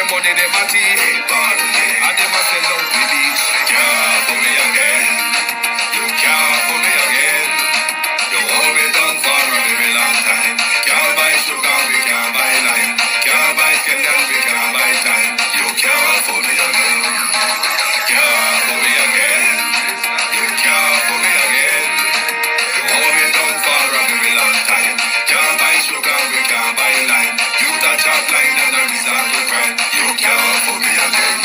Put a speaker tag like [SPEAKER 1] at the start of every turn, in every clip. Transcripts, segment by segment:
[SPEAKER 1] them money, them a teeth. And them a sell out the beach. Can't for me again. You can't for me again. You hold me down for a very long time. Can't buy sugar, we can't buy lime. Can't buy scandal, we can't buy time. You can't for me again. Can't for me again. You can't for me again. You hold me down for a very long time. Can't buy sugar, we can't buy lime. You touch a line and I resort to cry. You can't for me again.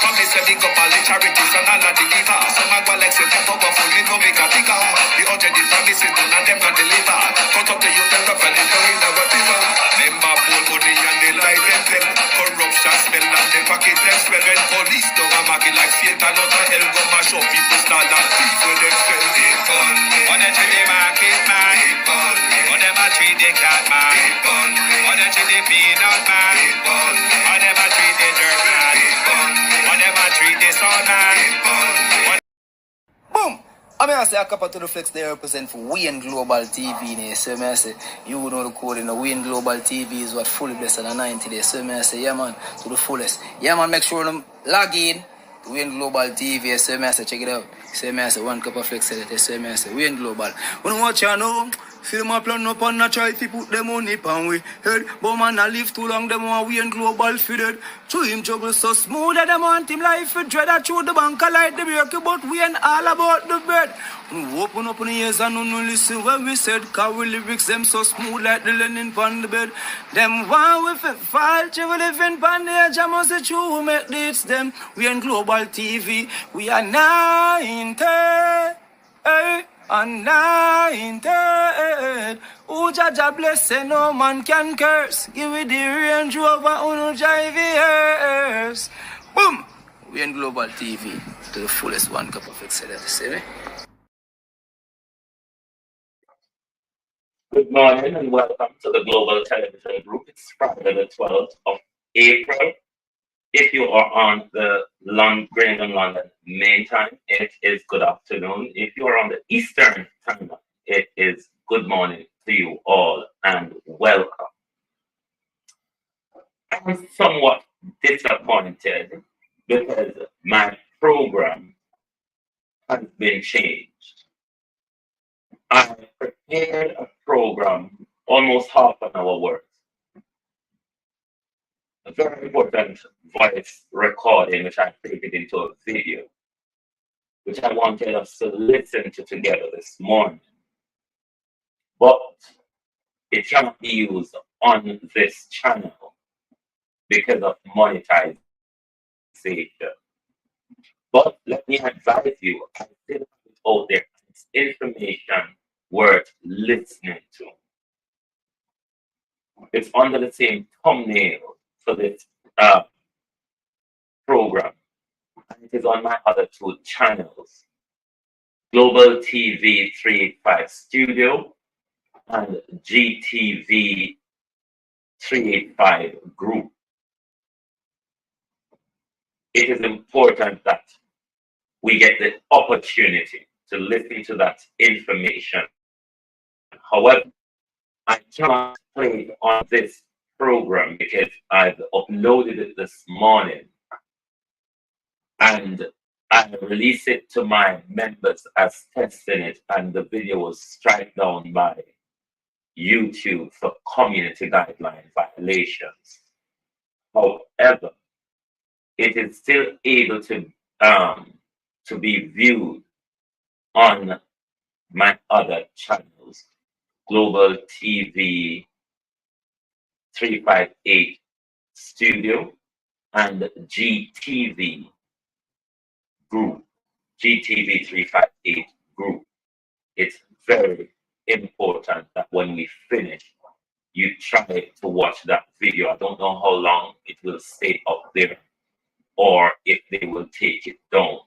[SPEAKER 1] Promise to dig up all the charities and all of the givers. Some of like say they're powerful, me no make a bigger. The urgent the promises, none of them not deliver. Cut up the youth and rough and it's going down whatever. Member bold money and they lie them. Corruption smell and they pocket them. Swearing police don't a market like Satan out of hell. Go mash up people start and thief when them spell it on me. On the chili market man, on them a treat the cat man, on the chili peanut man, on them a treat the dirt man, on them a treat the sun man.
[SPEAKER 2] Boom! I mean, I say a couple to the flex they represent for Wayne Global TV. There. So I say, you know the code in the Wayne Global TV is what fully blessed on the 90 days. So I say, yeah man, to the fullest. Yeah man, make sure them log in to Wayne Global TV. So I say, check it out. So I say, one cup of flex. So I say, Wayne Global. When you watch you know, feel my plan up and I try to put them money pan we head. But man, I live too long, them want Wayne Global fitted. To him juggle so smooth that them want him life for dread. I throw the bank, I like the break, but we ain't all about the bread. When we open up in the ears and no listen when we said, cause we lyrics them so smooth like the linen pan the bed. Them one with a fall, chill living pan the edge, I must say true, we make this them. We ain't Global TV, we are 90, and 90. Who Jaja bless, say no man can curse. Give me the Range Rover, who no drive yours. Boom! We in Global TV to the fullest one cup of excellence. See me?
[SPEAKER 3] Good morning and welcome to the Global Television Group. It's Friday the 12th of April. If you are on the Greenwich London main time, it is good afternoon. If you are on the Eastern time, it is good morning to you all and welcome. I'm somewhat disappointed because my program has been changed. I prepared a program almost half an hour worth. A very important voice recording, which I created into a video, which I wanted us to listen to together this morning. But it cannot be used on this channel because of monetization. But let me advise you, I still have it out there. It's information worth listening to. It's under the same thumbnail for this program. And it is on my other two channels, Global TV 385 Studio and GTV 385 Group. It is important that we get the opportunity to listen to that information. However, I cannot play it on this program because I've uploaded it this morning and I released it to my members as testing it, and the video was struck down by YouTube for community guideline violations. However, it is still able to be viewed on my other channels, Global TV 358 Studio and GTV Group, GTV 358 Group. It's very important that when we finish, you try to watch that video. I don't know how long it will stay up there or if they will take it down.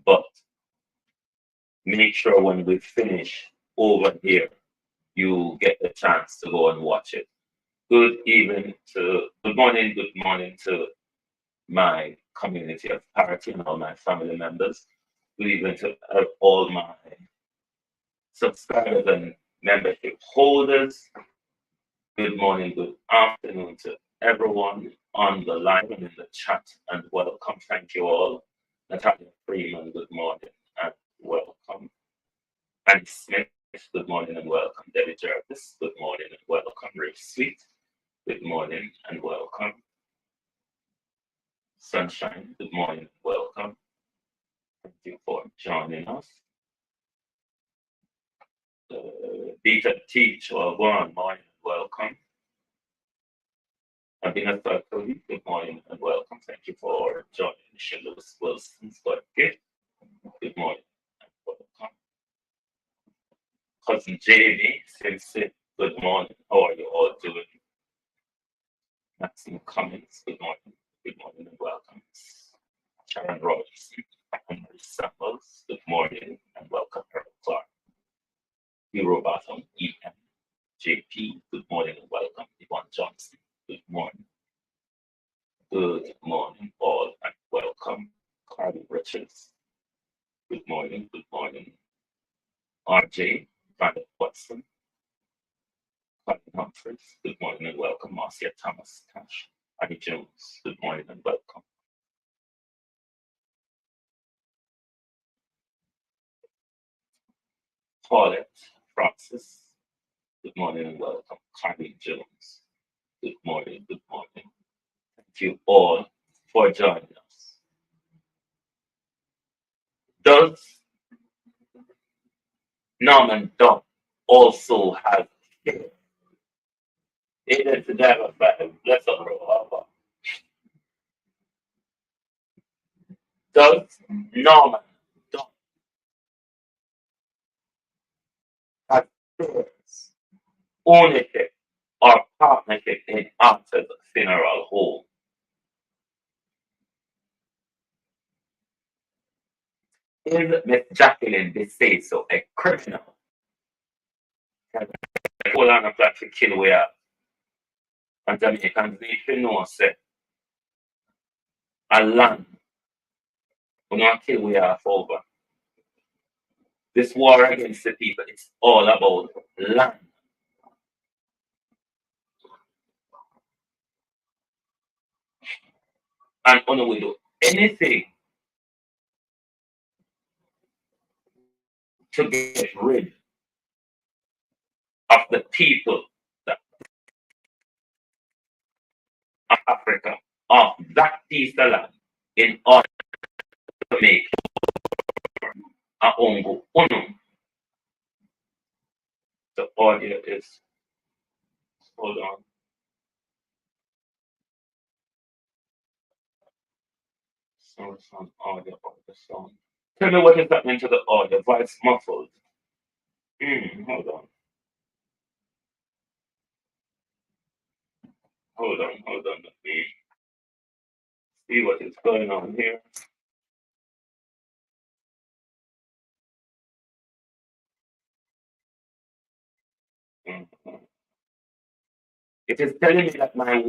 [SPEAKER 3] But make sure when we finish over here, you get the chance to go and watch it. Good morning to my community of parity and all my family members. Good evening to all my subscribers and membership holders. Good morning, good afternoon to everyone on the line and in the chat, and welcome. Thank you all. Natalia Freeman, good morning and welcome. Annie Smith, good morning and welcome. Debbie Jarvis, good morning and welcome. Ray Sweet, good morning and welcome. Sunshine, good morning and welcome. Thank you for joining us. Beta Teach, well, good morning and welcome. Abina Thakoli, good morning and welcome. Thank you for joining. Lewis Wilson, good morning and welcome. Cousin Jamie, Simpson, good morning. How are you all doing? Maxine Cummings, good morning and welcome. Sharon Robinson, Henry Samples, good morning and welcome. Harold Clark, Hero Bottom, EM, JP, good morning and welcome. Yvonne Johnson, good morning. Good morning, all, and welcome. Carly Richards, good morning, RJ, Brandon Watson, Colin Humphries, good morning and welcome. Marcia Thomas Cash, Annie Jones, good morning and welcome. Paulette Francis, good morning and welcome. Carly Jones, good morning. Thank you all for joining us. Does Norman Dunn also have hair? It is never five. Let's roll over. Does Norman Dunn have shares, ownership, or partnership in Arthur's funeral home? Is Miss Jacqueline DeSaso a criminal? Hold on a plan to kill where and Jamaicans need to know say a land we don't kill we are over. This war against the people, it's all about land. And when we do anything to get rid of the people of Africa, of that piece of land, in order to make a ongo unum. The audio is, hold on. Some audio of the song. Tell me what is happening to the audio. Voice muffled. Hold on. Let me see what is going on here. It is telling me that my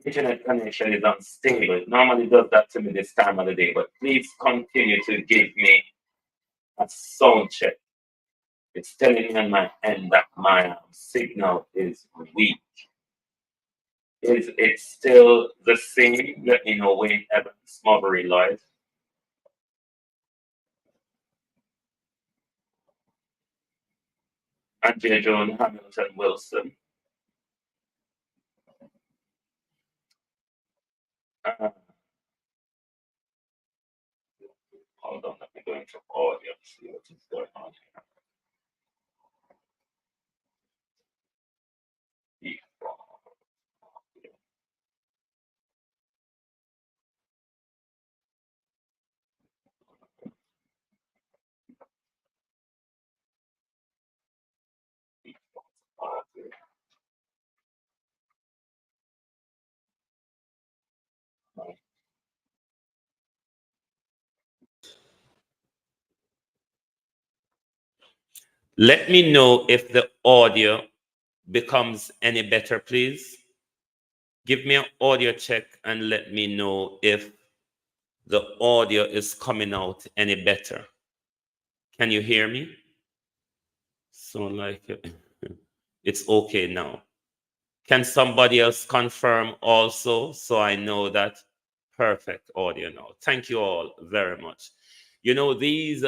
[SPEAKER 3] internet connection is unstable. It normally does that to me this time of the day, but please continue to give me a sound check. It's telling me on my end that my signal is weak. Is it still the same? Let me know, Wayne Evans, Marbury Lloyd. Andrea Joan Hamilton Wilson. Hold on, let me go into audio and see what is going on here. Let me know if the audio becomes any better, please. Give me an audio check and let me know if the audio is coming out any better. Can you hear me? So like it's okay now. Can somebody else confirm also so I know that? Perfect audio now. Thank you all very much. You know, these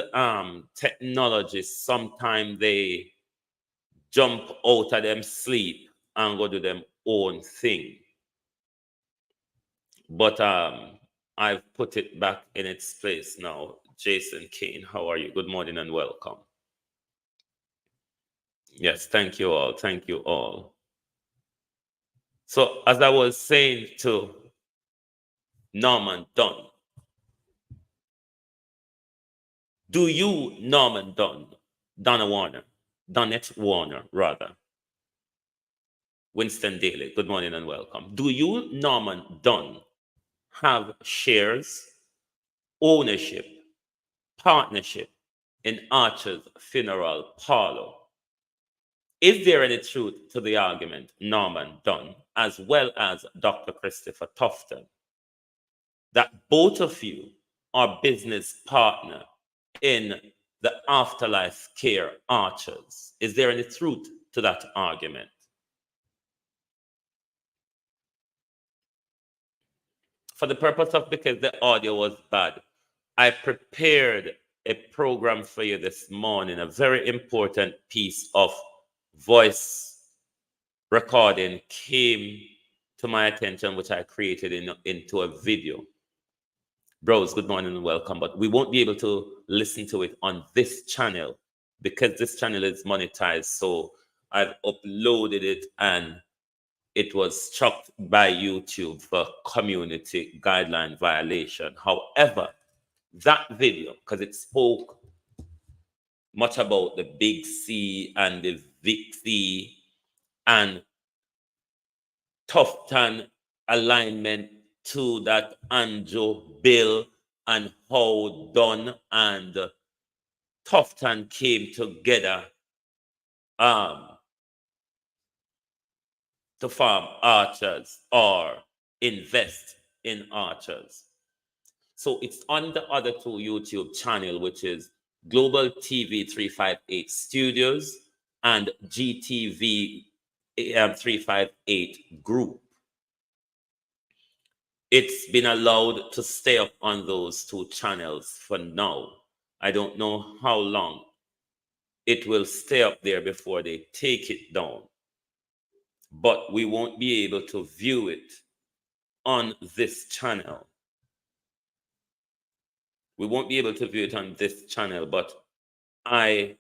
[SPEAKER 3] technologies, sometimes they jump out of them sleep and go do them own thing. But I've put it back in its place now. Jason Kane, how are you? Good morning and welcome. Yes, thank you all. Thank you all. So, as I was saying to Norman Dunn, do you, Norman Dunn, Donnett Warner, rather, Winston Daly, good morning and welcome. Do you, Norman Dunn, have shares, ownership, partnership in Archer's funeral parlor? Is there any truth to the argument, Norman Dunn, as well as Dr. Christopher Tufton, that both of you are business partner in the afterlife care Archers? Is there any truth to that argument? For the purpose of, because the audio was bad, I prepared a program for you this morning, a very important piece of voice recording came to my attention, which I created into a video. Bros, good morning and welcome. But we won't be able to listen to it on this channel because this channel is monetized. So I've uploaded it and it was struck by YouTube for community guideline violation. However, that video, because it spoke much about the big C and the Vic C and Tufton alignment to that Anjo bill and how Dunn and Tufton came together to form Archers or invest in Archers. So it's on the other two YouTube channel, which is Global TV 358 Studios and GTV 358 Group. It's been allowed to stay up on those two channels for now. I don't know how long it will stay up there before they take it down. But we won't be able to view it on this channel. We won't be able to view it on this channel, but I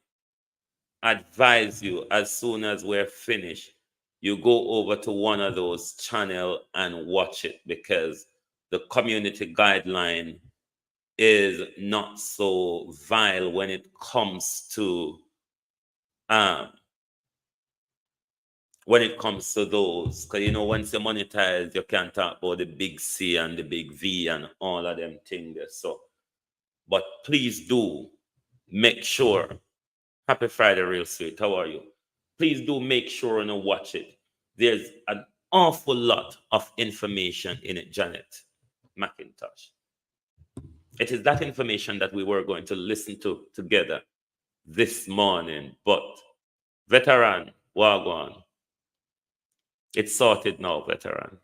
[SPEAKER 3] advise you, as soon as we're finished, you go over to one of those channels and watch it, because the community guideline is not so vile when it comes to those. Because you know, once you monetize, you can't talk about the big C and the big V and all of them things. So, but please do make sure. Happy Friday, real sweet. How are you? Please do make sure and watch it. There's an awful lot of information in it, Janet McIntosh. It is that information that we were going to listen to together this morning. But veteran, Wagwan, it's sorted now, veteran.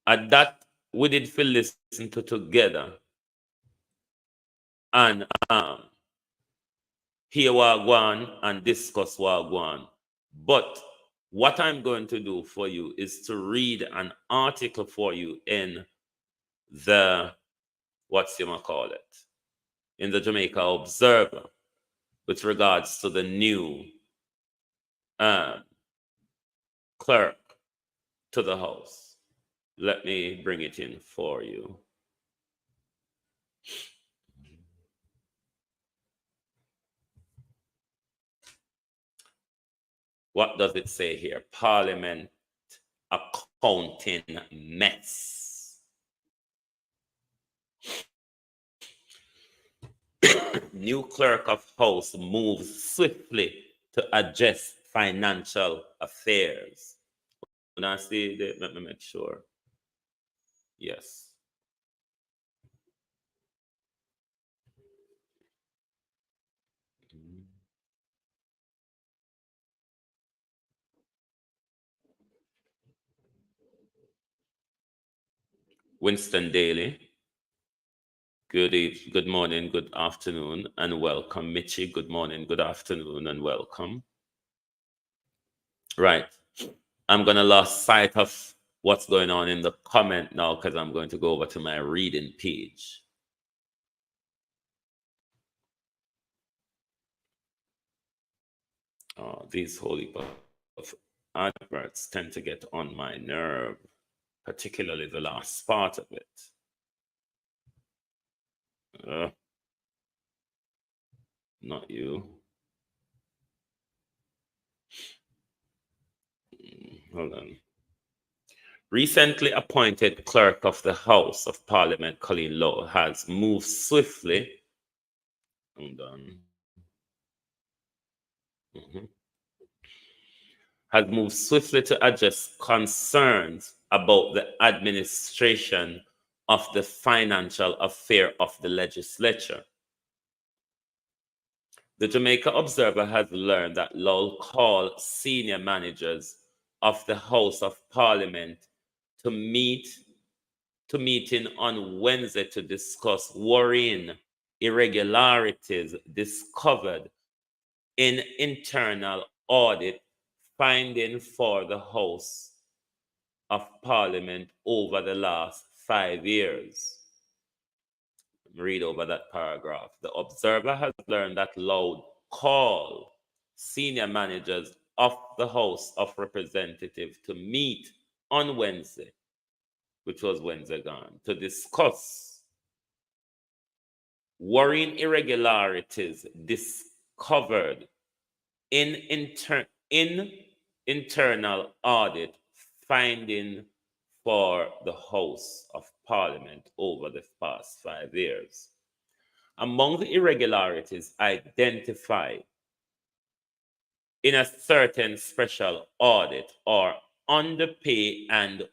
[SPEAKER 3] At that, we did feel listen to together and hear Wagwan and discuss Wagwan. But what I'm going to do for you is to read an article for you in the, in the Jamaica Observer with regards to the new clerk to the House. Let me bring it in for you. What does it say here? Parliament accounting mess. New clerk of House moves swiftly to adjust financial affairs. When I see that, let me make sure. Yes.
[SPEAKER 4] Winston Daly. Good morning, good afternoon, and welcome. Mitchie, good morning, good afternoon, and welcome. Right. I'm going to lose sight of what's going on in the comment now because I'm going to go over to my reading page. Oh, these whole heap of adverts tend to get on my nerve, particularly the last part of it. Not you. Hold on. Recently appointed Clerk of the House of Parliament, Colleen Lowe, has moved swiftly. Hold on. Has moved swiftly to address concerns about the administration of the financial affair of the legislature. The Jamaica Observer has learned that Lowe called senior managers of the House of Parliament to meeting on Wednesday to discuss worrying irregularities discovered in internal audit finding for the House of Parliament over the last 5 years. Read over that paragraph. The Observer has learned that Lowe called senior managers of the House of Representatives to meet on Wednesday, which was Wednesday gone, to discuss worrying irregularities discovered in internal audit finding for the House of Parliament over the past 5 years. Among the irregularities identified in a certain special audit are underpayment and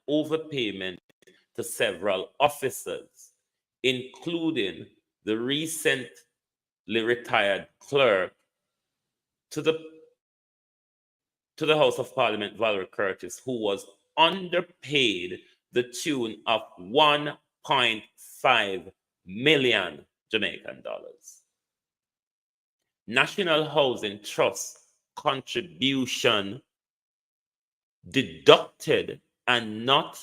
[SPEAKER 4] overpayment to several officers, including the recently retired clerk to the House of Parliament, Valerie Curtis, who was underpaid the tune of 1.5 million Jamaican dollars. National Housing Trust contribution deducted and not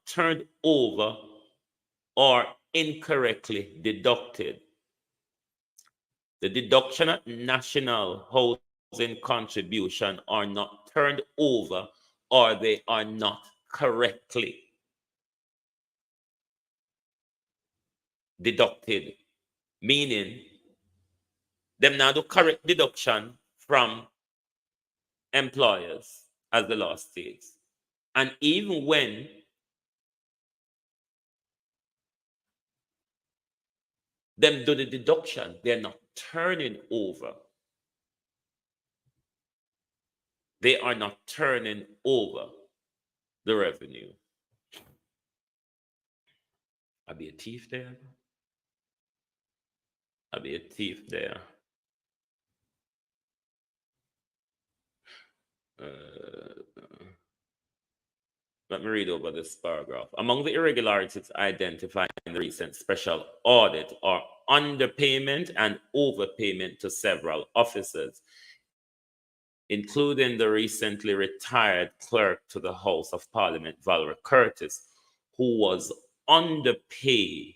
[SPEAKER 4] turned over or incorrectly deducted. The deduction of national housing contribution are not turned over or they are not correctly deducted, meaning them now do correct deduction from employers as the law states. And even when them do the deduction, they're not turning over. They are not turning over the revenue. I'll be a thief there. I'll be a thief there. Let me read over this paragraph. Among the irregularities identified in the recent special audit are underpayment and overpayment to several officers, including the recently retired clerk to the House of Parliament, Valerie Curtis, who was underpaid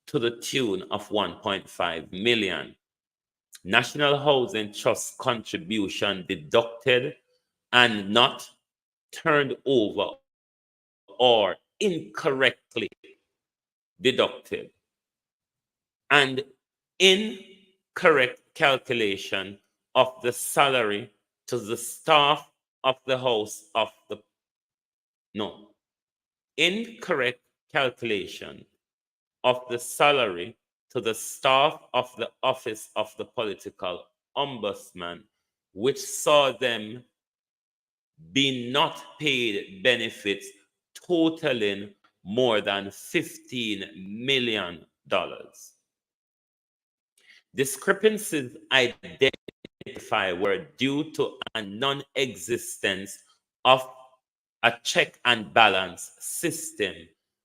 [SPEAKER 4] to the tune of 1.5 million. National Housing Trust contribution deducted and not turned over or incorrectly deducted, and incorrect calculation of the salary to the staff of the House of the incorrect calculation of the salary to the staff of the Office of the Political Ombudsman, which saw them be not paid benefits totaling more than $15 million. Discrepancies identified were due to a non-existence of a check and balance system.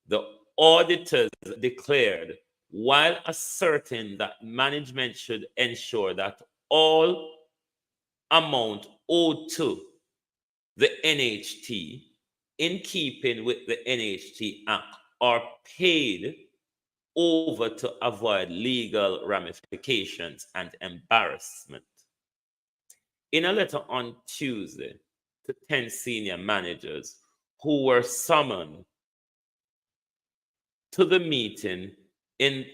[SPEAKER 4] The auditors declared, while asserting that management should ensure that all amount owed to the NHT, in keeping with the NHT Act, are paid over to avoid legal ramifications and embarrassment. In a letter on Tuesday to 10 senior managers who were summoned to the meeting in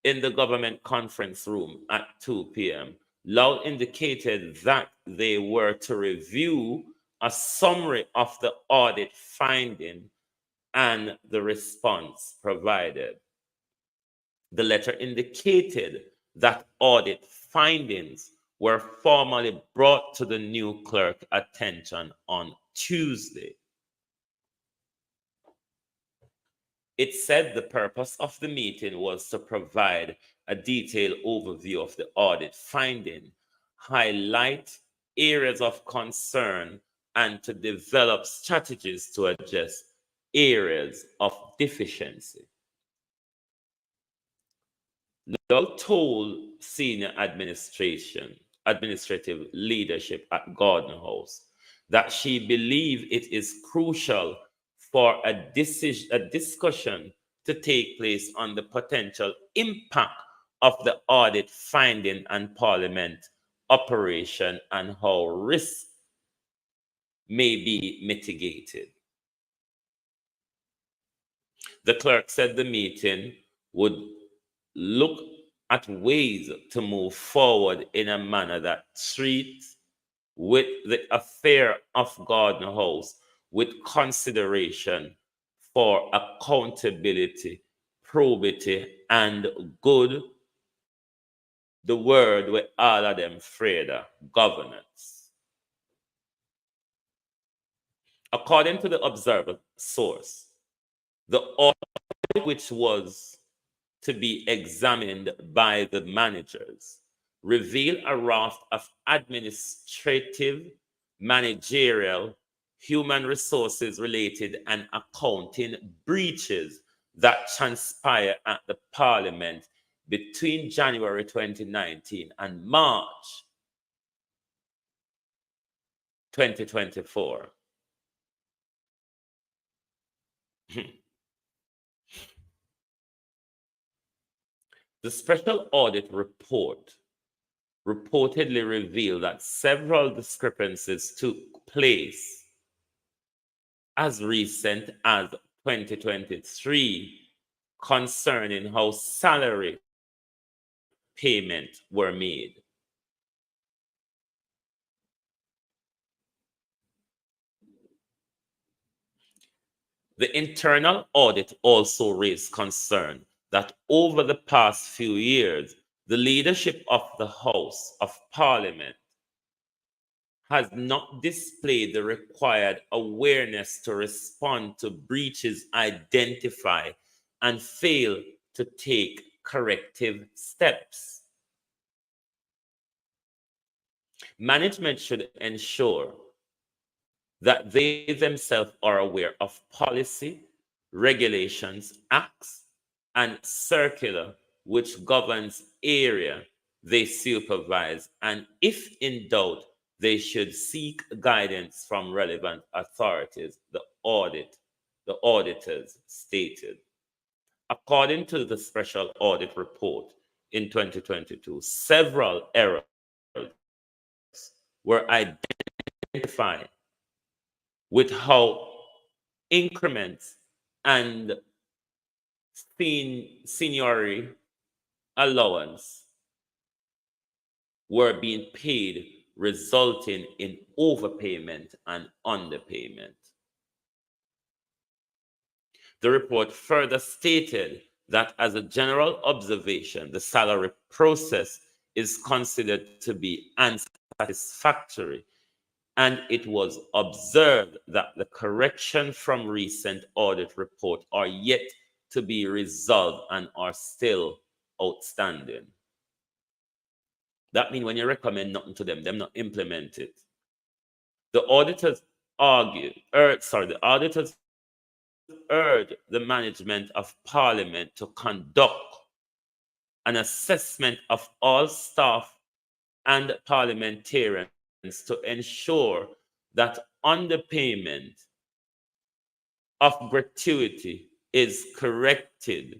[SPEAKER 4] the government conference room at 2 p.m., Loud indicated that they were to review a summary of the audit finding and the response provided. The letter indicated that audit findings were formally brought to the new clerk attention on Tuesday. It said the purpose of the meeting was to provide a detailed overview of the audit finding, highlight areas of concern, and to develop strategies to address areas of deficiency. Doug told senior administrative leadership at Gordon House that she believed it is crucial for a discussion to take place on the potential impact of the audit finding and Parliament operation and how risk may be mitigated. The clerk said the meeting would look at ways to move forward in a manner that treats with the affair of Gordon House with consideration for accountability, probity, and good, the word with all of them afraid of, governance. According to the Observer source, the audit which was to be examined by the managers reveal a raft of administrative, managerial, human resources related and accounting breaches that transpire at the Parliament between January 2019 and March 2024. The special audit report reportedly revealed that several discrepancies took place as recent as 2023 concerning how salary payments were made. The internal audit also raised concern that over the past few years, the leadership of the House of Parliament has not displayed the required awareness to respond to breaches identified and fail to take corrective steps. Management should ensure that they themselves are aware of policy, regulations, acts, and circular which governs area they supervise, and if in doubt, they should seek guidance from relevant authorities, the auditors stated. According to the special audit report in 2022, several errors were identified with how increments and seniority allowance were being paid, resulting in overpayment and underpayment. The report further stated that as a general observation, the salary process is considered to be unsatisfactory, and it was observed that the correction from recent audit report are yet to be resolved and are still outstanding. That means when you recommend nothing to them not implement it. The auditors the auditors urge the management of Parliament to conduct an assessment of all staff and parliamentarians to ensure that underpayment of gratuity is corrected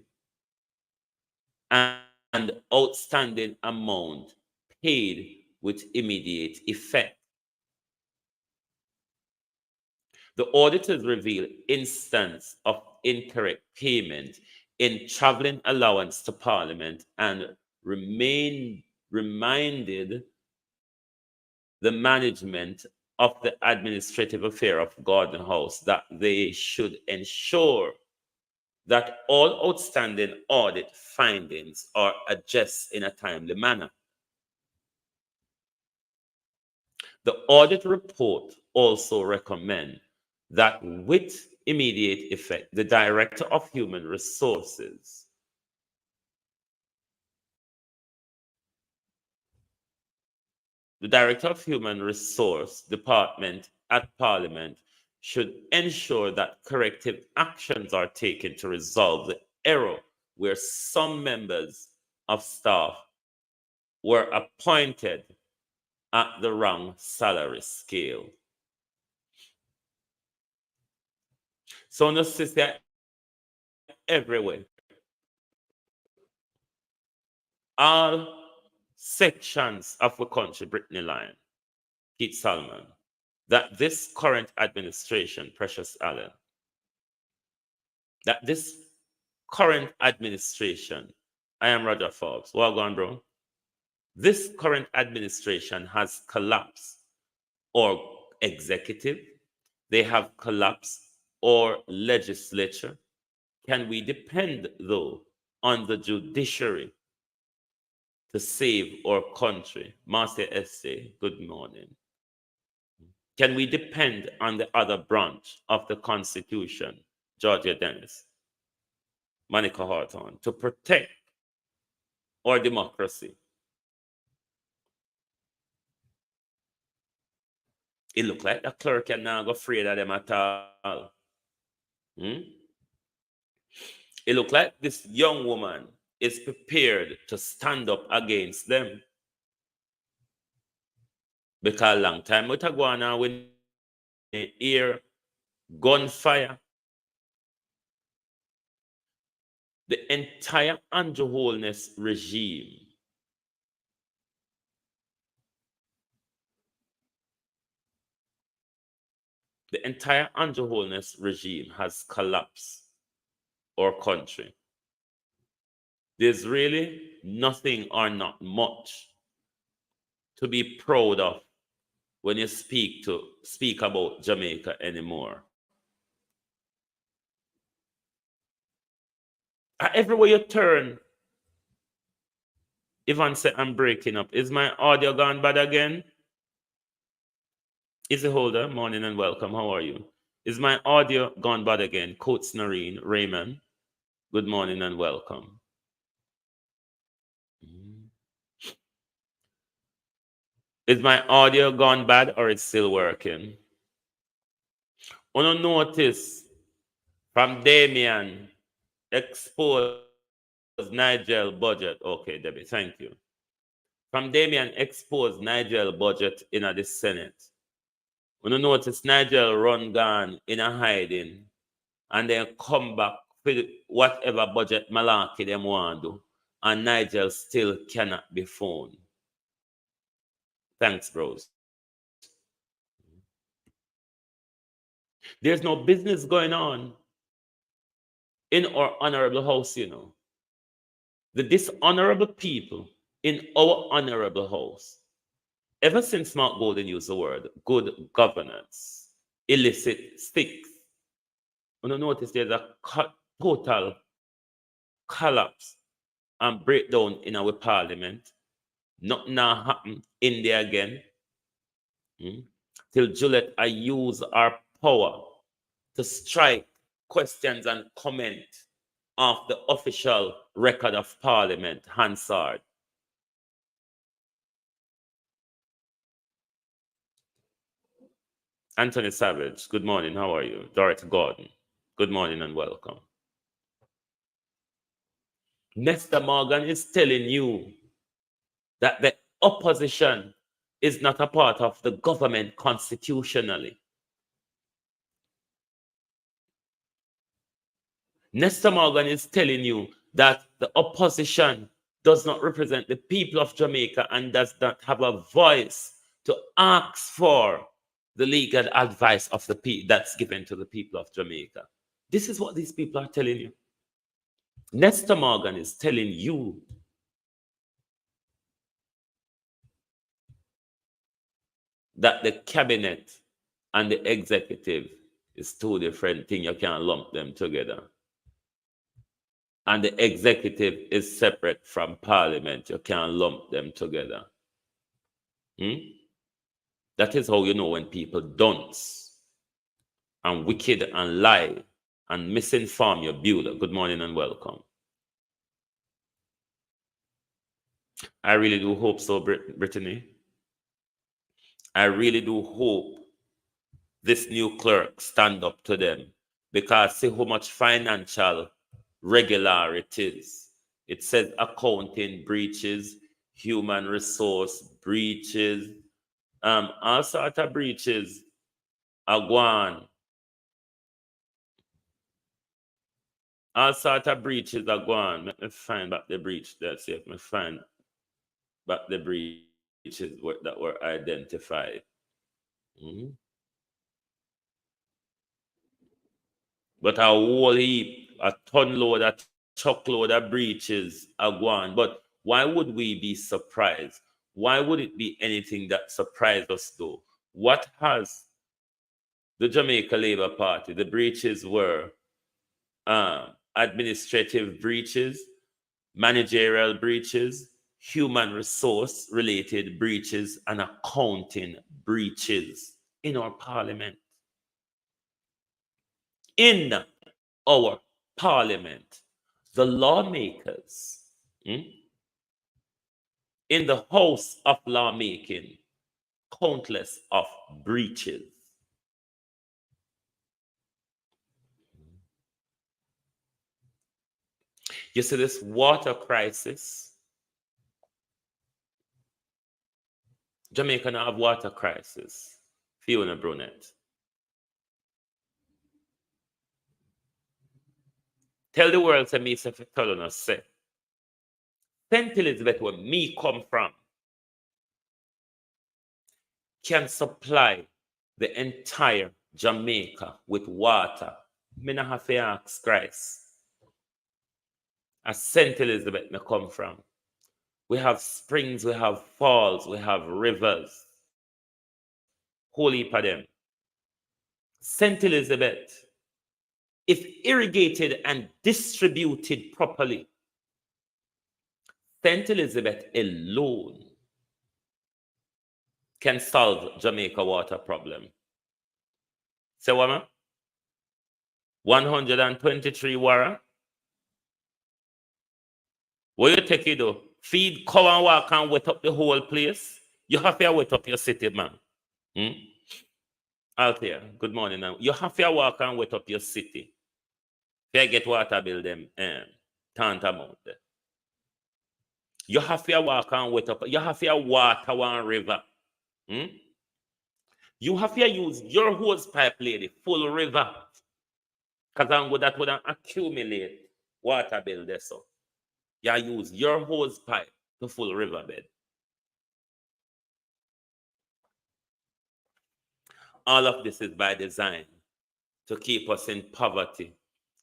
[SPEAKER 4] and outstanding amount paid with immediate effect. The auditors reveal instance of incorrect payment in travelling allowance to Parliament and reminded the management of the administrative affair of Garden House that they should ensure that all outstanding audit findings are addressed in a timely manner. The audit report also recommends that with immediate effect, the Director of Human Resources Department at Parliament should ensure that corrective actions are taken to resolve the error where some members of staff were appointed at the wrong salary scale. So no sister everywhere. All sections of the country, Brittany Line, Keith Salmon, that this current administration, Precious Allen, that this current administration, I am Roger Forbes. Well gone, bro. This current administration has collapsed or executive. They have collapsed or legislature. Can we depend, though, on the judiciary to save our country? Master Estee, good morning. Can we depend on the other branch of the Constitution, Georgia Dennis, Monica Hawthorne, to protect our democracy? It look like the clerk can now go afraid of them at all. It look like this young woman is prepared to stand up against them. Because a long time we go on now when they hear gunfire. The entire Andrew Holness regime has collapsed our country. There's really nothing or not much to be proud of when you speak about Jamaica anymore. Everywhere you turn, Ivan said, I'm breaking up. Is my audio gone bad again? Izzy Holder, morning and welcome. How are you? Is my audio gone bad again? Coates Noreen, Raymond, good morning and welcome. Is my audio gone bad or it's still working? On a notice from Damien, exposed Nigel budget. Okay, Debbie, thank you. From Damien, exposed Nigel budget in the Senate. When you notice Nigel run gone in a hiding and then come back with whatever budget malarkey them want to do, and Nigel still cannot be found. Thanks, bros. There's no business going on in our honorable house, you know. The dishonorable people in our honorable house, ever since Mark Golden used the word good governance, illicit sticks, when you notice there's a total collapse and breakdown in our parliament. Nothing now happen in there again. Till Juliet I use our power to strike questions and comment of the official record of Parliament, Hansard. Anthony Savage, good morning. How are you? Dorothy Gordon, good morning and welcome. Mr. Morgan is telling you that the opposition is not a part of the government constitutionally. Nestor Morgan is telling you that the opposition does not represent the people of Jamaica and does not have a voice to ask for the legal advice of the people that's given to the people of Jamaica. This is what these people are telling you. Nestor Morgan is telling you that the cabinet and the executive is two different things. You can't lump them together. And the executive is separate from parliament. You can't lump them together. That is how you know when people dunce and wicked and lie and misinform your builder. Good morning and welcome. I really do hope so, Brittany. I really do hope this new clerk stand up to them, because see how much financial regularities. It says accounting breaches, human resource breaches, all sorts of breaches are gone. All sorts of breaches are gone. Let me find back the breach. Let's see if I find back the breaches that were identified. But a whole heap, a ton load, a truckload of breaches are gone. But why would we be surprised? Why would it be anything that surprised us though? What has the Jamaica Labour Party? The breaches were administrative breaches, managerial breaches, human resource related breaches, and accounting breaches in our parliament. In our parliament, the lawmakers in the house of lawmaking, countless of breaches. You see this water crisis. Jamaica now have water crisis. Fiona Brunette. Tell the world to me if you tell us say. St. Elizabeth, where me come from, can supply the entire Jamaica with water. Me not have to ask Christ. As St. Elizabeth me come from, we have springs, we have falls, we have rivers. Whole heap of them. St. Elizabeth, if irrigated and distributed properly, St. Elizabeth alone can solve Jamaica water problem. Say what, man? 123 wara. What you take it though? Feed, cow and walk and wet up the whole place. You have to wet up your city, man. Out here, good morning now. You have to walk and wet up your city. If you get water bill them tantamount there. You have to walk and wet up. You have to water one river. You have to use your hose pipe, lady, full river. Because that would accumulate water bill there. So you use your hose pipe to full riverbed. All of this is by design to keep us in poverty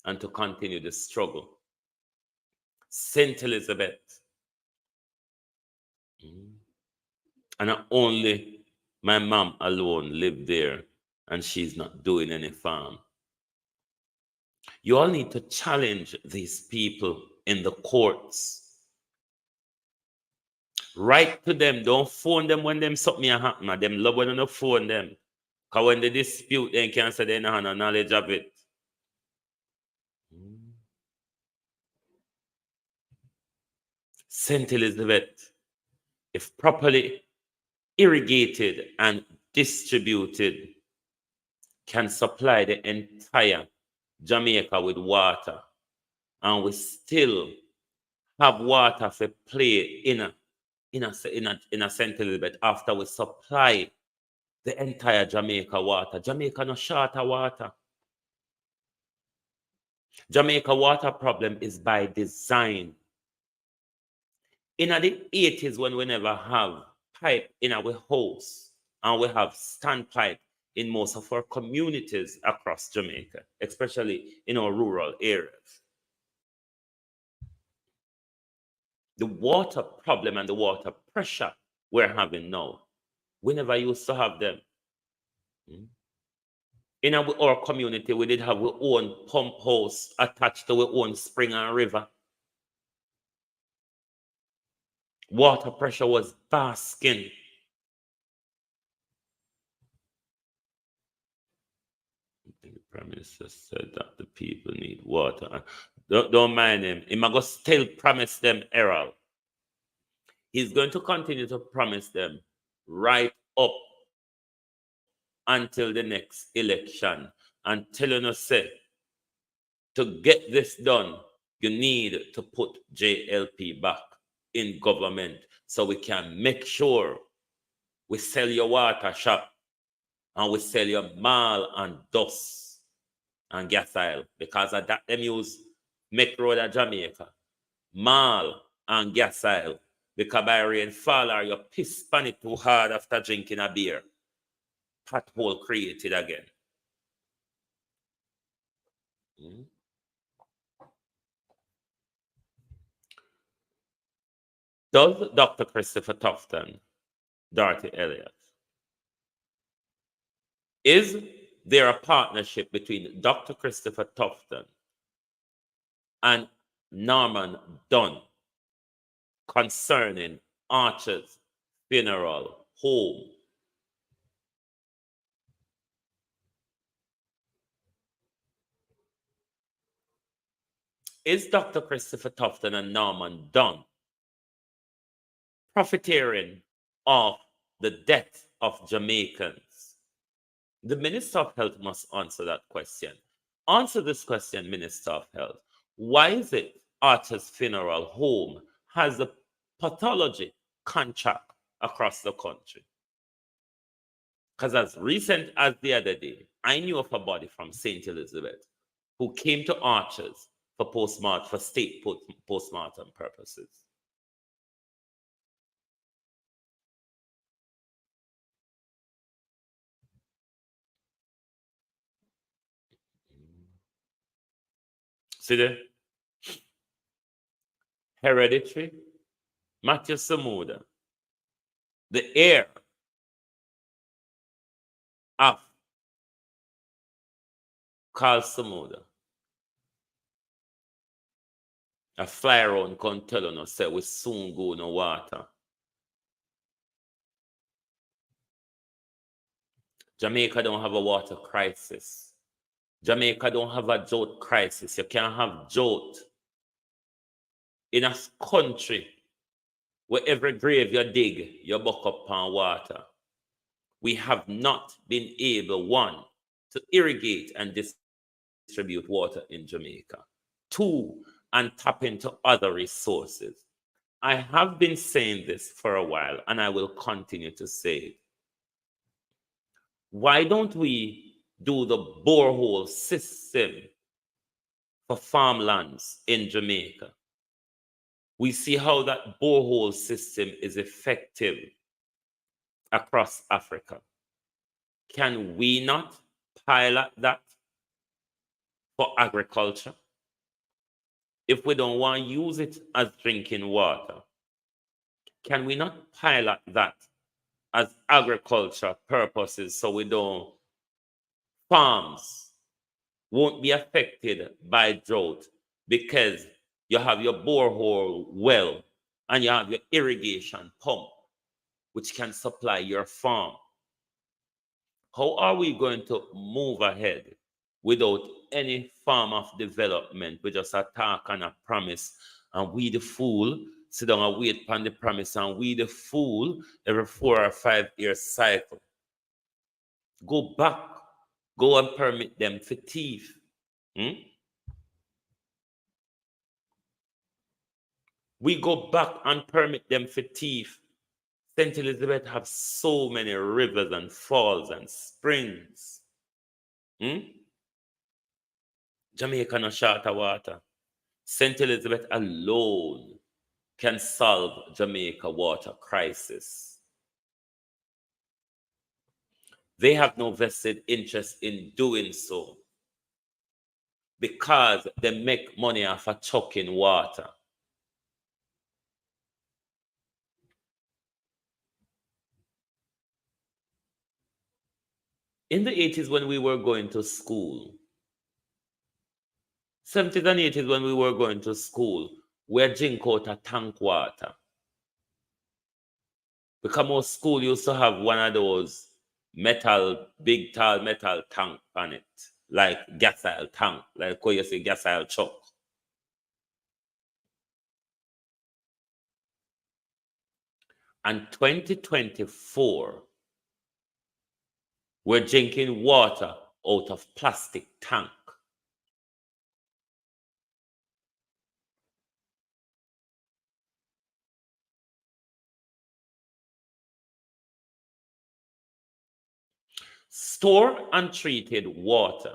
[SPEAKER 4] and to continue the struggle. St. Elizabeth. And not only my mom alone lived there, and she's not doing any farm. You all need to challenge these people in the courts. Write to them. Don't phone them when them something happen. Them love when you don't phone them. Because when they dispute, they can't say they don't have no knowledge of it. St. Elizabeth, if properly irrigated and distributed, can supply the entire Jamaica with water, and we still have water for play in a sense a little bit after we supply the entire Jamaica water. Jamaica no short of water. Jamaica water problem is by design. In the 80s, when we never have pipe in our house, and we have standpipe in most of our communities across Jamaica, especially in our rural areas. The water problem and the water pressure we're having now, we never used to have them. In our community, we did have our own pump house attached to our own spring and river. Water pressure was basking. The Prime Minister said that the people need water. Don't mind him. He might go still promise them, Errol. He's going to continue to promise them right up until the next election. And telling us, say, to get this done, you need to put JLP back in government so we can make sure we sell your water shop and we sell your mall and dust and gas oil, because of that them use make road at Jamaica, mall and gas oil, because by rainfall or you piss pan it too hard after drinking a beer, pothole created again. Does Dr. Christopher Tufton, Dorothy Elliott, is there a partnership between Dr. Christopher Tufton and Norman Dunn concerning Archer's funeral home? Is Dr. Christopher Tufton and Norman Dunn profiteering off the death of Jamaicans? The Minister of Health must answer that question. Answer this question, Minister of Health. Why is it Archer's funeral home has a pathology contract across the country? Because as recent as the other day, I knew of a body from St. Elizabeth who came to Archer's for state postmortem purposes. See there? Hereditary, Matthew Samuda, the heir of Carl Samuda. A fly around can tell us say we soon go no water. Jamaica don't have a water crisis. Jamaica don't have a drought crisis. You can't have drought in a country where every grave you dig, you buck up on water. We have not been able, one, to irrigate and distribute water in Jamaica. Two, and tap into other resources. I have been saying this for a while, and I will continue to say it. Why don't we do the borehole system for farmlands in Jamaica? We see how that borehole system is effective across Africa. Can we not pilot that for agriculture? If we don't want to use it as drinking water, can we not pilot that as agriculture purposes so farms won't be affected by drought because you have your borehole well and you have your irrigation pump which can supply your farm? How are we going to move ahead without any form of development? We just attack and a promise, and we the fool sit down and wait upon the promise, and we the fool every 4 or 5 year cycle go back go and permit them for thief. We go back and permit them for thief. St. Elizabeth have so many rivers and falls and springs. Jamaica no short of water. St. Elizabeth alone can solve Jamaica water crisis. They have no vested interest in doing so because they make money off of chucking water. In the 80s when we were going to school, 70s and 80s when we were going to school, we drink out of tank water. Because most school used to have one of those big tall metal tank on it, like gas oil tank, like how you say gas oil chuck. And 2024, we're drinking water out of plastic tank. Store untreated water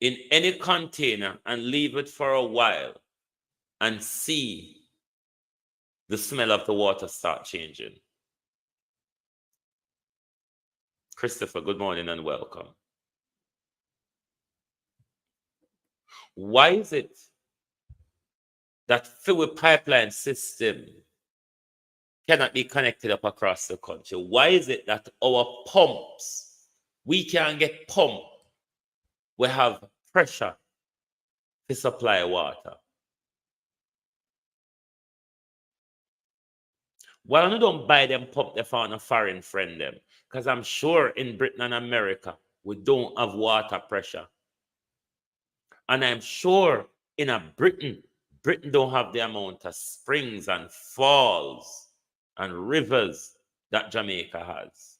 [SPEAKER 4] in any container and leave it for a while and see the smell of the water start changing. Christopher, good morning and welcome. Why is it that fluid pipeline system cannot be connected up across the country? Why is it that our pumps, we can't get pump? We have pressure to supply water. Why don't buy them pump they found a foreign friend them? Because I'm sure in Britain and America, we don't have water pressure. And I'm sure in Britain don't have the amount of springs and falls and rivers that Jamaica has.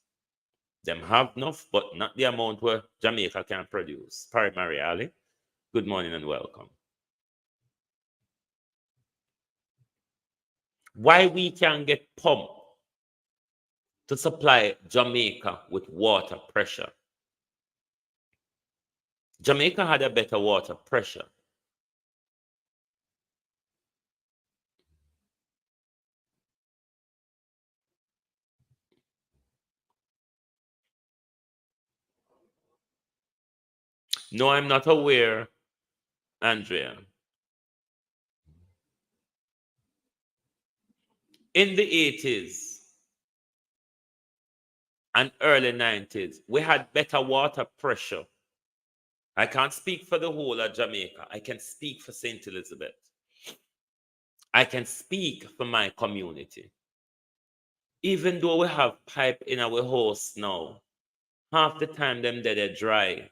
[SPEAKER 4] Them have enough, but not the amount where Jamaica can produce. Primary Ali, good morning and welcome. Why we can get pump to supply Jamaica with water pressure? Jamaica had a better water pressure. No, I'm not aware, Andrea. In the 80s and early 90s, we had better water pressure. I can't speak for the whole of Jamaica. I can speak for St. Elizabeth. I can speak for my community. Even though we have pipe in our house now, half the time them they're dry.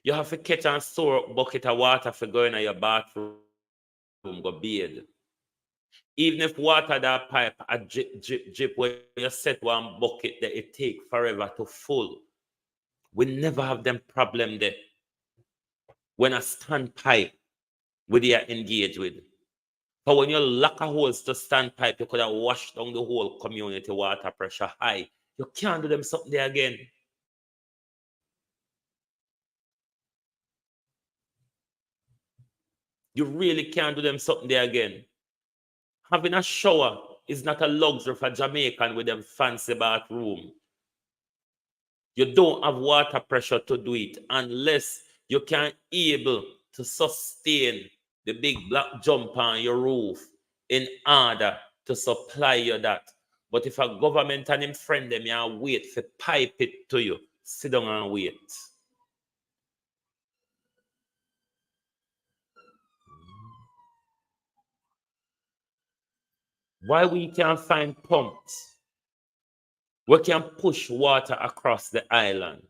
[SPEAKER 4] You have to catch and store a bucket of water for going in your bathroom, go bathe. Even if water that pipe a drip where you set one bucket that it take forever to full. We never have them problem there. When a standpipe with you engage with. But when you lock a holes to standpipe, you could have washed down the whole community water pressure high. You can't do them something there again. You really can't do them something there again. Having a shower is not a luxury for Jamaican with them fancy bathroom. You don't have water pressure to do it unless you can able to sustain the big black jump on your roof in order to supply you that. But if a government and him friend them, you wait to pipe it to you, sit down and wait. Why we can't find pumps? We can push water across the island.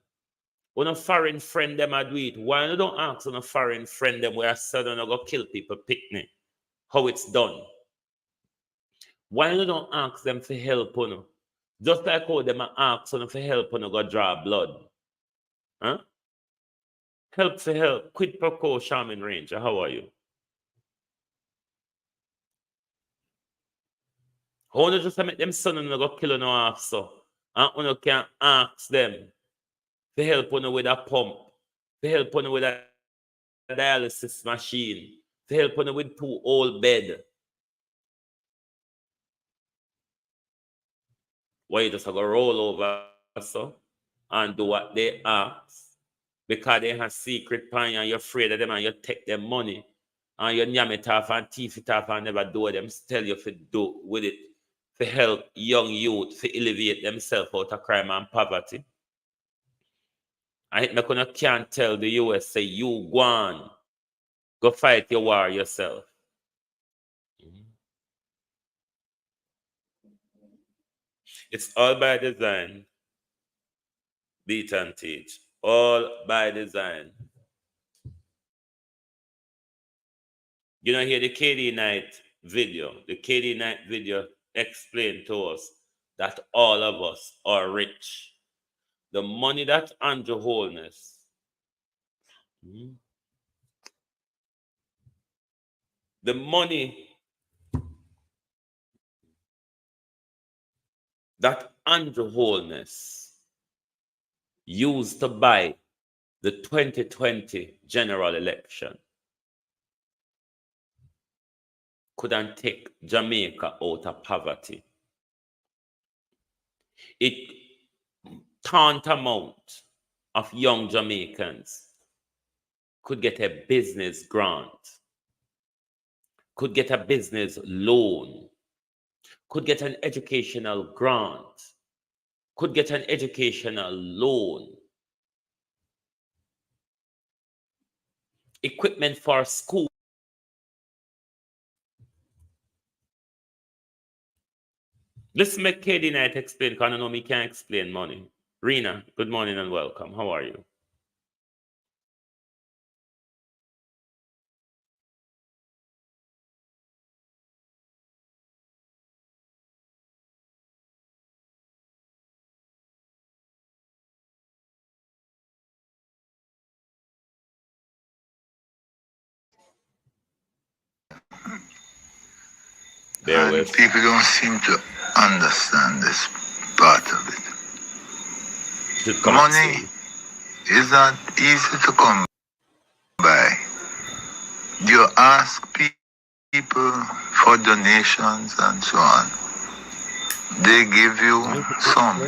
[SPEAKER 4] When a foreign friend them do it, why you don't ask on a foreign friend them where I said I'm go kill people picnic? How it's done? Why you don't ask them for help, you know? Just like how them ask them for help, you know, go draw blood. Huh? Help for help. Quid pro quo, Shaman Ranger. How are you? How you just make them son and go kill no off so? And you can ask them to help you with a pump, to help you with a dialysis machine, to help you with 2 old bed. Why you just go roll over so and do what they ask? Because they have secret plan and you're afraid of them and you take their money and you yam it off and thief it off and never do them. Tell you to do with it to help young youth to elevate themselves out of crime and poverty. I think I can't tell the US say you go on, go fight your war yourself. It's all by design. Beat and teach. All by design. You know, here the KD Night video. The KD Night video explained to us that all of us are rich. The money that Andrew Holness, the money that Andrew Holness used to buy the 2020 general election couldn't take Jamaica out of poverty. It tantamount of young Jamaicans could get a business grant, could get a business loan, could get an educational grant, could get an educational loan, equipment for school. Let's make KD Knight explain, because I know me can't explain money. Rena, good morning and welcome. How are you?
[SPEAKER 1] And people don't seem to understand this part of it. Money is not easy to come by. You ask people for donations and so on. They give you some.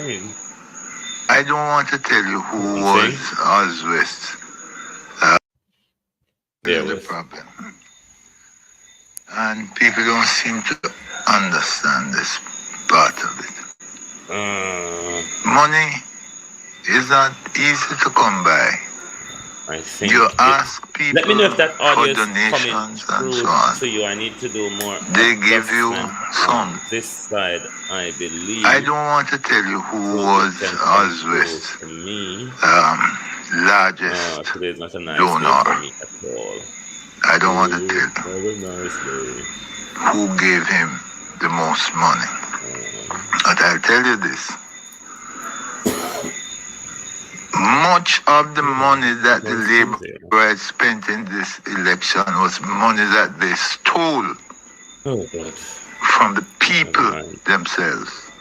[SPEAKER 1] I don't want to tell you who was Oswest. The problem. And people don't seem to understand this part of it. Money is not easy to come by.
[SPEAKER 4] I think
[SPEAKER 1] you ask people
[SPEAKER 4] let me know if that audio
[SPEAKER 1] for
[SPEAKER 4] is coming
[SPEAKER 1] donations
[SPEAKER 4] through
[SPEAKER 1] and so on.
[SPEAKER 4] to you. I need to do more.
[SPEAKER 1] They give you some.
[SPEAKER 4] This side, I believe.
[SPEAKER 1] I don't want to tell you who was Oswest's largest
[SPEAKER 4] today's not a nice
[SPEAKER 1] donor.
[SPEAKER 4] day for me at all.
[SPEAKER 1] I don't want to tell you who gave him the most money. But I'll tell you this. Much of the money that the Labour spent in this election was money that they stole from the people themselves.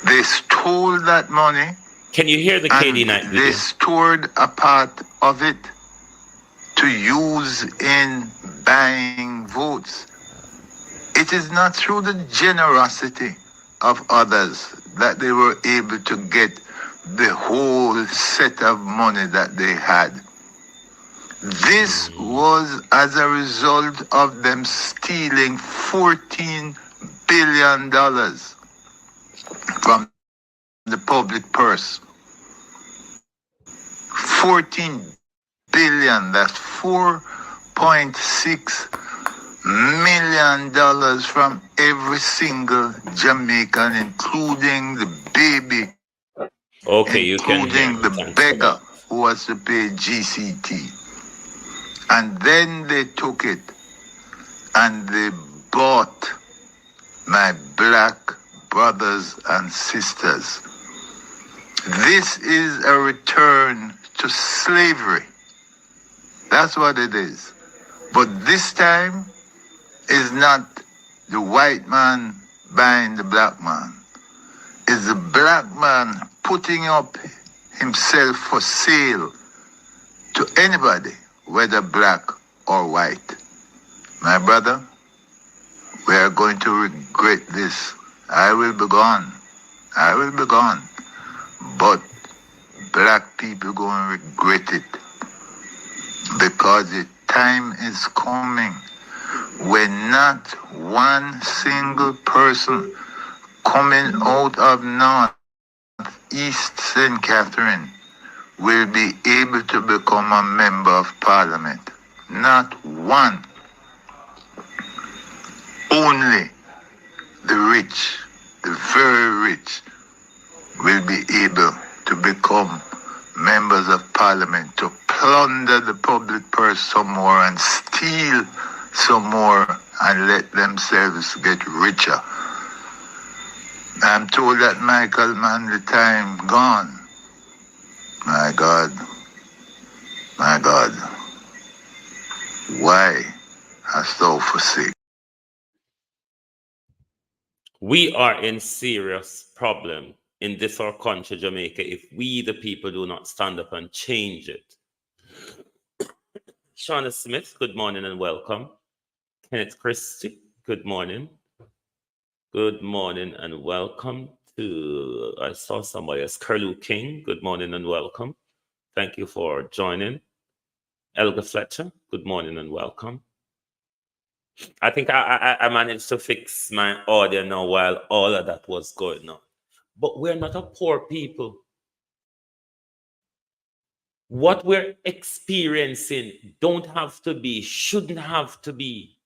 [SPEAKER 1] They stole that money.
[SPEAKER 4] Can you hear the KD Knight video?
[SPEAKER 1] They stored a part of it to use in buying votes. It is not through the generosity of others that they were able to get the whole set of money that they had. This was as a result of them stealing $14 billion from the public purse. 14 billion, that's $4.6 million from every single Jamaican, including the baby.
[SPEAKER 4] Okay, you can
[SPEAKER 1] including the beggar who was to pay GCT. And then they took it and they bought my black brothers and sisters. This is a return to slavery. That's what it is. But this time is not the white man buying the black man. It's the black man putting up himself for sale to anybody, whether black or white. My brother, we are going to regret this. I will be gone. I will be gone. But black people going to regret it, because the time is coming when not one single person coming out of North East St. Catherine will be able to become a member of parliament. Not one. Only the rich, the very rich, will be able to become members of parliament, to plunder the public purse some more and steal some more and let themselves get richer. I'm told that Michael Manley time gone. My God, my God, why hast thou forsaken?
[SPEAKER 4] We are in serious problem in this our country, Jamaica, if we, the people, do not stand up and change it. Shauna Smith, good morning and welcome. Kenneth Christie, good morning. Good morning and welcome to, I saw somebody else, Curlew King, good morning and welcome. Thank you for joining. Elga Fletcher, good morning and welcome. I think I managed to fix my audio now while all of that was going on. But we're not a poor people. What we're experiencing don't have to be, shouldn't have to be.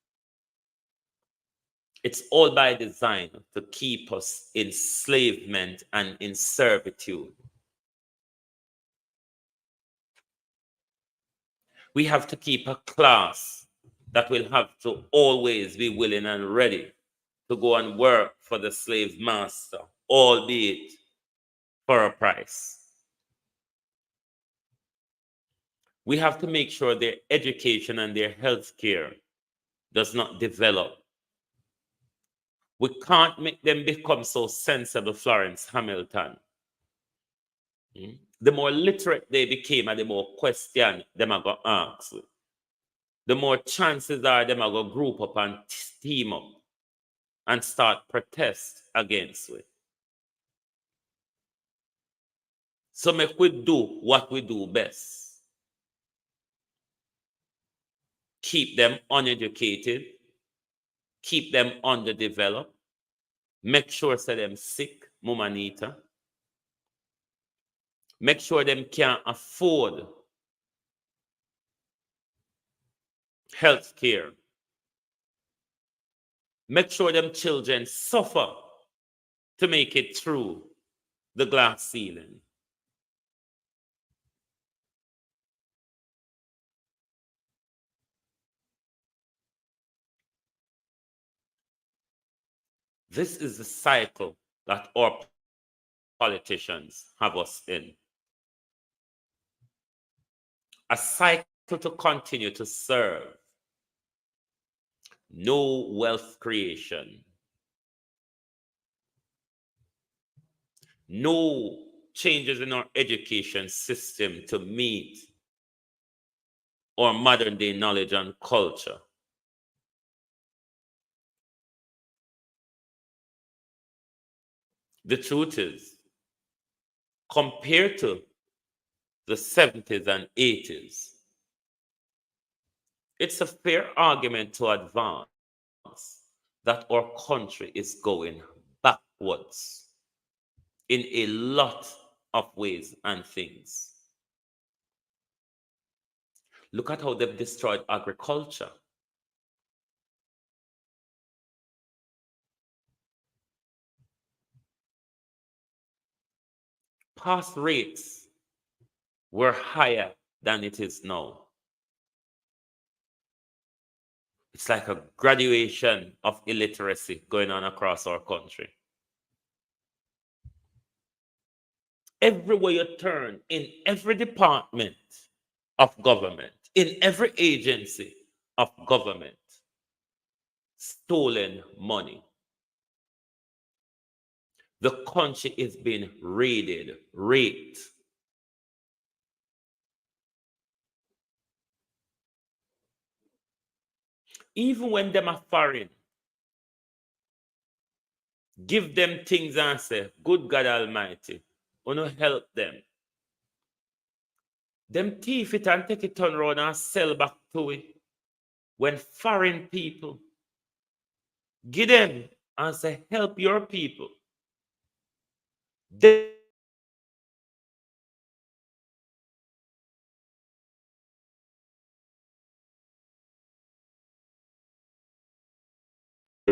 [SPEAKER 4] It's all by design to keep us in enslavement and in servitude. We have to keep a class that will have to always be willing and ready to go and work for the slave master, albeit for a price. We have to make sure their education and their health care does not develop. We can't make them become so sensible, Florence Hamilton. The more literate they became and the more question them are going to ask, the more chances are them are going to group up and team up and start protest against it. So make we do what we do best. Keep them uneducated, keep them underdeveloped, make sure say them sick, Mama Anita. Make sure them can't afford health care. Make sure them children suffer to make it through the glass ceiling. This is the cycle that our politicians have us in. A cycle to continue to serve. No wealth creation. No changes in our education system to meet our modern day knowledge and culture. The truth is, compared to the 70s and 80s, it's a fair argument to advance that our country is going backwards in a lot of ways and things. Look at how they've destroyed agriculture. Past rates were higher than it is now. It's like a graduation of illiteracy going on across our country. Everywhere you turn, in every department of government, in every agency of government, stolen money. The country is being raided, raped. Even when them are foreign, give them things and say, good God Almighty, wanna help them. Them thief it and take it turn around and sell back to it. When foreign people give them and say, help your people. They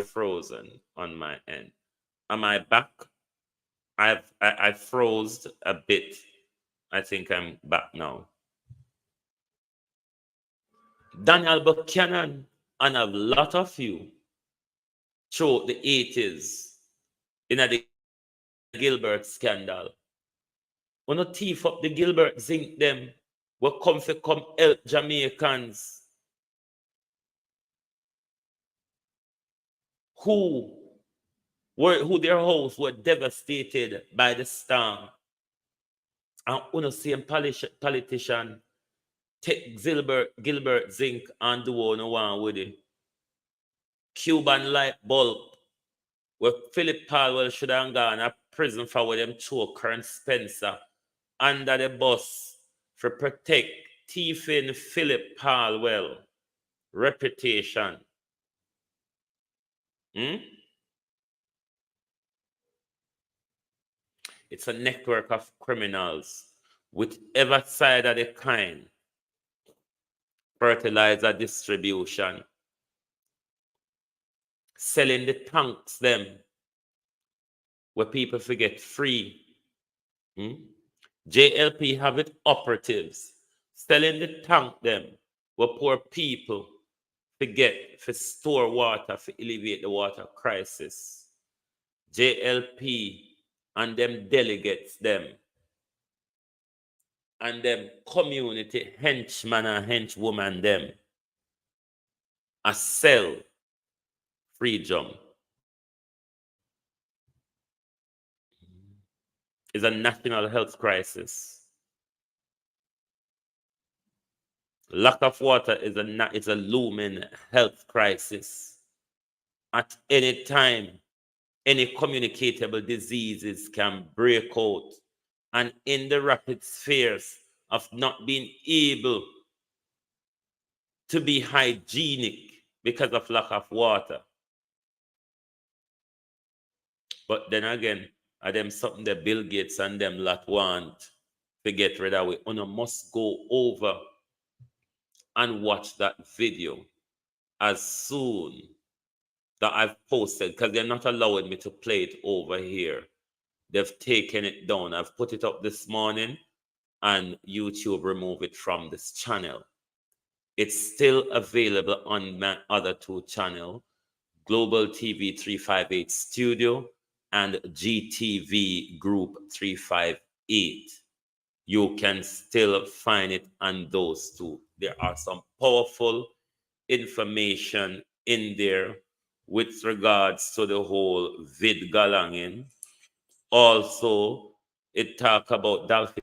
[SPEAKER 4] frozen on my end. Am I back? I froze a bit. I think I'm back now. Daniel Buchanan and a lot of you throughout the 80s in the Gilbert scandal. When you thief up the Gilbert zinc them, we come to come help Jamaicans who their homes were devastated by the storm. And when you see a politician take Gilbert zinc and do one with it. Cuban light bulb, where Philip Palwell should have gone to prison for what them choker and Spencer under the bus for protect thieving Philip Palwell reputation. It's a network of criminals with every side of the kind. Fertilizer distribution, selling the tanks them where people forget free. JLP have it operatives selling the tank them where poor people forget for store water to alleviate the water crisis. JLP and them delegates them and them community henchman and henchwoman them a sell free jump. Is a national health crisis. Lack of water is a looming health crisis. At any time, any communicable diseases can break out. And in the rapid spheres of not being able to be hygienic because of lack of water. But then again, are them something that Bill Gates and them lot want to get rid of it. You must go over and watch that video as soon that I've posted, because they're not allowing me to play it over here. They've taken it down. I've put it up this morning and YouTube removed it from this channel. It's still available on my other two channels, Global TV 358 Studio and GTV Group 358. You can still find it on those two. There are some powerful information in there with regards to the whole vid galangin. Also, it talk about Dolphin.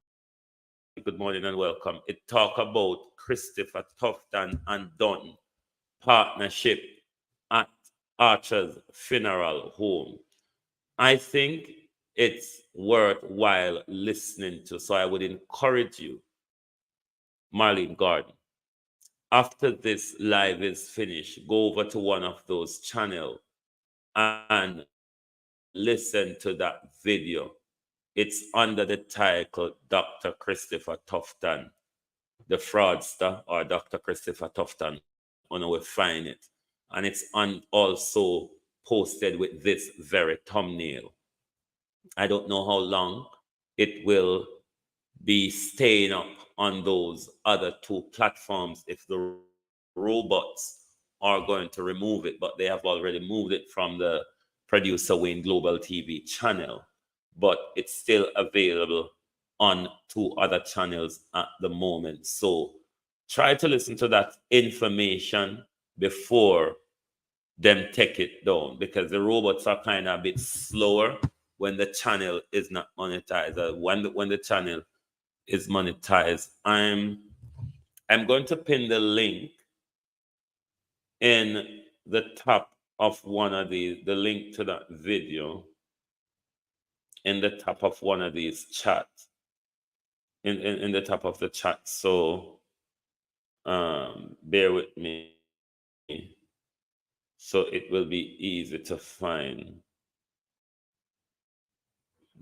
[SPEAKER 4] Good morning and welcome. It talk about Christopher Tufton and Dunn partnership at Archer's funeral home. I think it's worthwhile listening to. So I would encourage you, Marlene Garden, after this live is finished, go over to one of those channels and listen to that video. It's under the title Dr. Christopher Tufton, the fraudster, or Dr. Christopher Tufton. On we find it. And it's also posted with this very thumbnail. I don't know how long it will be staying up on those other two platforms if the robots are going to remove it, but they have already moved it from the Producer Wayne Global TV channel, but it's still available on 2 other channels at the moment. So try to listen to that information before them take it down, because the robots are kind of a bit slower when the channel is not monetized. When the channel is monetized, I'm going to pin the link in the top of one of the link to that video in the top of one of these chats, in the top of the chat. So bear with me, so it will be easy to find.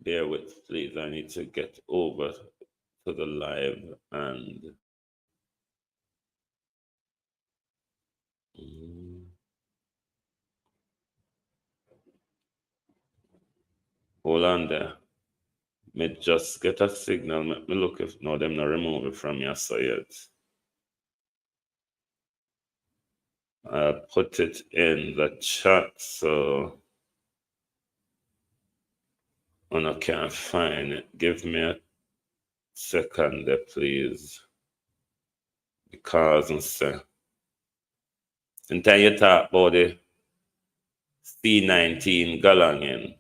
[SPEAKER 4] Bear with, please. I need to get over to the live and hold on there. Me just get a signal. Let me look if no, them not remove it from your side yet. I'll put it in the chat, so when I can't find it, give me a second there, please. Because until you talk about the C19 galangin,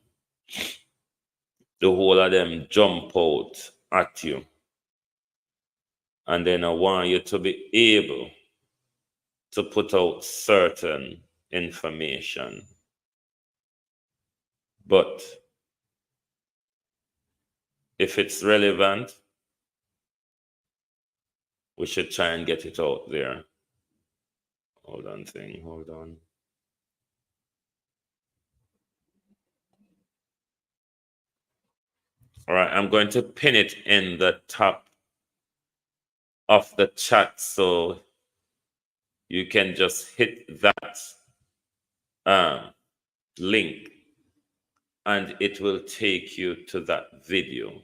[SPEAKER 4] the whole of them jump out at you. And then I want you to be able to put out certain information. But if it's relevant, we should try and get it out there. Hold on. All right, I'm going to pin it in the top of the chat, so you can just hit that link and it will take you to that video.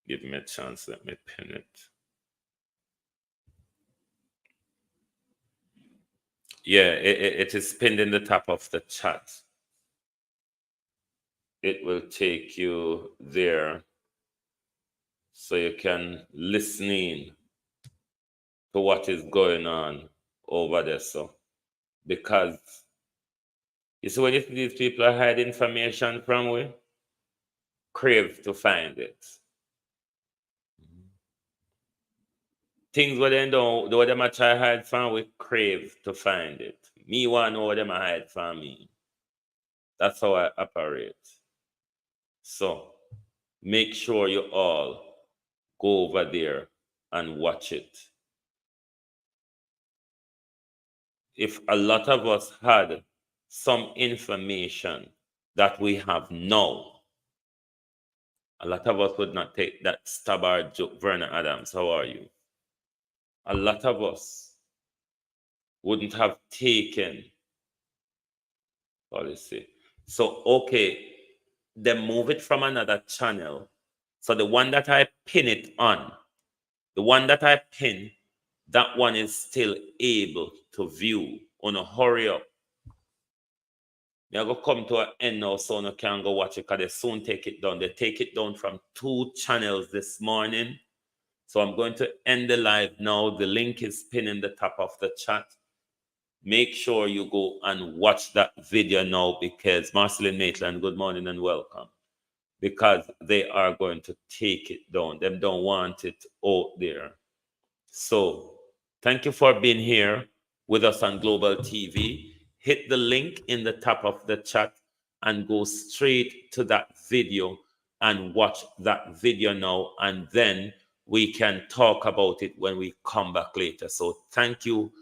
[SPEAKER 4] Give me a chance, let me pin it. Yeah, it is pinned in the top of the chat. It will take you there so you can listen in to what is going on over there. So, because you see, when you see these people are hiding information from we, crave to find it. Things where they don't, what them a try hide from, we crave to find it. Me want to know what them a hide from me. That's how I operate. So make sure you all go over there and watch it. If a lot of us had some information that we have now, a lot of us would not take that stab or joke. Vernon Adams, how are you? A lot of us wouldn't have taken policy. So, okay, then move it from another channel. So the one that I pin it on, the one that I pin, that one is still able to view. On a hurry up. I'm going to come to an end now, so I can go watch it, because they soon take it down. They take it down from 2 channels this morning. So I'm going to end the live now. The link is pinned in the top of the chat. Make sure you go and watch that video now, because Marceline Maitland, good morning and welcome. Because they are going to take it down. They don't want it out there. So thank you for being here with us on Global TV. Hit the link in the top of the chat and go straight to that video and watch that video now, and then we can talk about it when we come back later. So thank you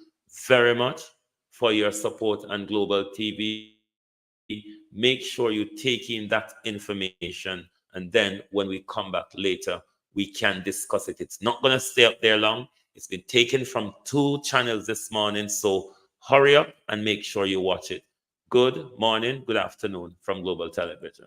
[SPEAKER 4] very much for your support on Global TV. Make sure you take in that information, and then when we come back later, we can discuss it. It's not going to stay up there long. It's been taken from 2 channels this morning, so hurry up and make sure you watch it. Good morning, good afternoon from Global Television.